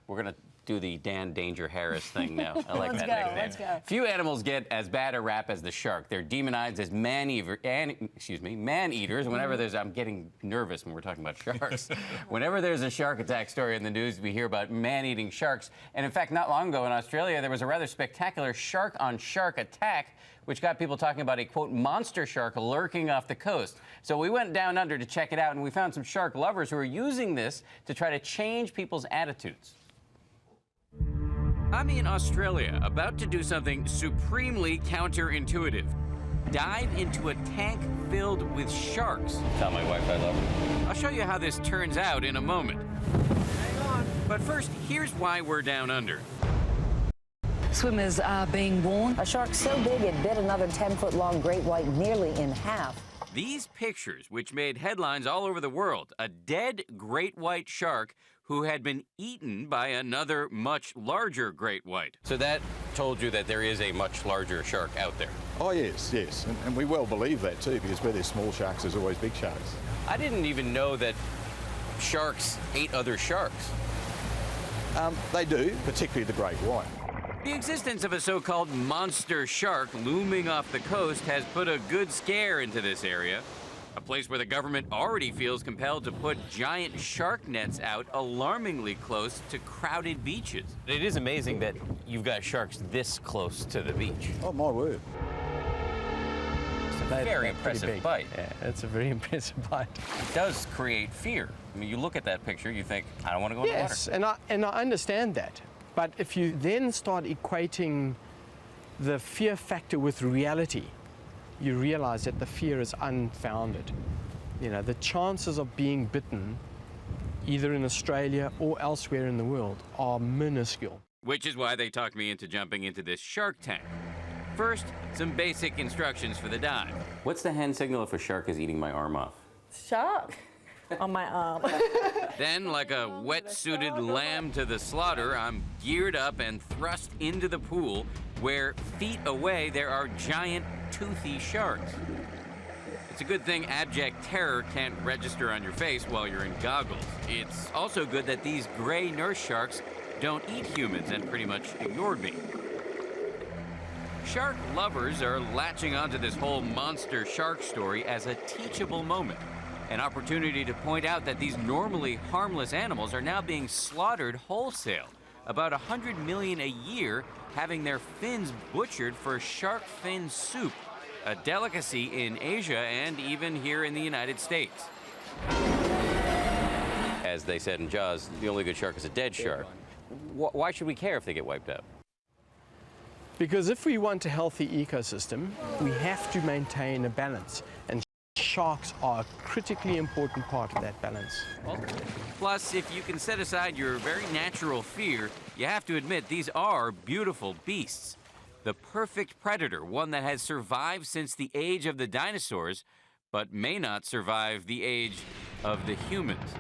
We're going to do the Dan Danger Harris thing now. I like that nickname. Let's go. Few animals get as bad a rap as the shark. They're demonized as man-eaters. Whenever there's, I'm getting nervous when we're talking about sharks. Whenever there's a shark attack story in the news, we hear about man-eating sharks. And in fact, not long ago in Australia, there was a rather spectacular shark-on-shark attack, which got people talking about a, quote, monster shark lurking off the coast. So we went down under to check it out, and we found some shark lovers who are using this to try to change people's attitudes. I'm in Australia, about to do something supremely counterintuitive. Dive into a tank filled with sharks. Tell my wife I love her. I'll show you how this turns out in a moment. Hang on. But first, here's why we're down under. Swimmers are being warned. A shark so big it bit another 10-foot-long great white nearly in half. These pictures, which made headlines all over the world, a dead great white shark who had been eaten by another much larger great white. So that told you that there is a much larger shark out there? Oh, yes, yes. And we well believe that, too, because where there's small sharks, there's always big sharks. I didn't even know that sharks ate other sharks. They do, particularly the great white. The existence of a so-called monster shark looming off the coast has put a good scare into this area, a place where the government already feels compelled to put giant shark nets out alarmingly close to crowded beaches. It is amazing that you've got sharks this close to the beach. Oh, my word. It's a very impressive bite. Yeah, it's a very impressive bite. It does create fear. I mean, you look at that picture, you think, I don't want to go in the water. Yes, and I understand that. But if you then start equating the fear factor with reality, you realize that the fear is unfounded. You know, the chances of being bitten, either in Australia or elsewhere in the world, are minuscule. Which is why they talked me into jumping into this shark tank. First, some basic instructions for the dive. What's the hand signal if a shark is eating my arm off? Shark on my arm. Then, like a wet-suited lamb to the slaughter, I'm geared up and thrust into the pool, where feet away there are giant, toothy sharks. It's a good thing abject terror can't register on your face while you're in goggles. It's also good that these gray nurse sharks don't eat humans and pretty much ignored me. Shark lovers are latching onto this whole monster shark story as a teachable moment. An opportunity to point out that these normally harmless animals are now being slaughtered wholesale. About 100 million a year having their fins butchered for shark fin soup, a delicacy in Asia and even here in the United States. As they said in Jaws, the only good shark is a dead shark. Why should we care if they get wiped out? Because if we want a healthy ecosystem, we have to maintain a balance. And sharks are a critically important part of that balance. Plus, if you can set aside your very natural fear, you have to admit these are beautiful beasts. The perfect predator, one that has survived since the age of the dinosaurs, but may not survive the age of the humans.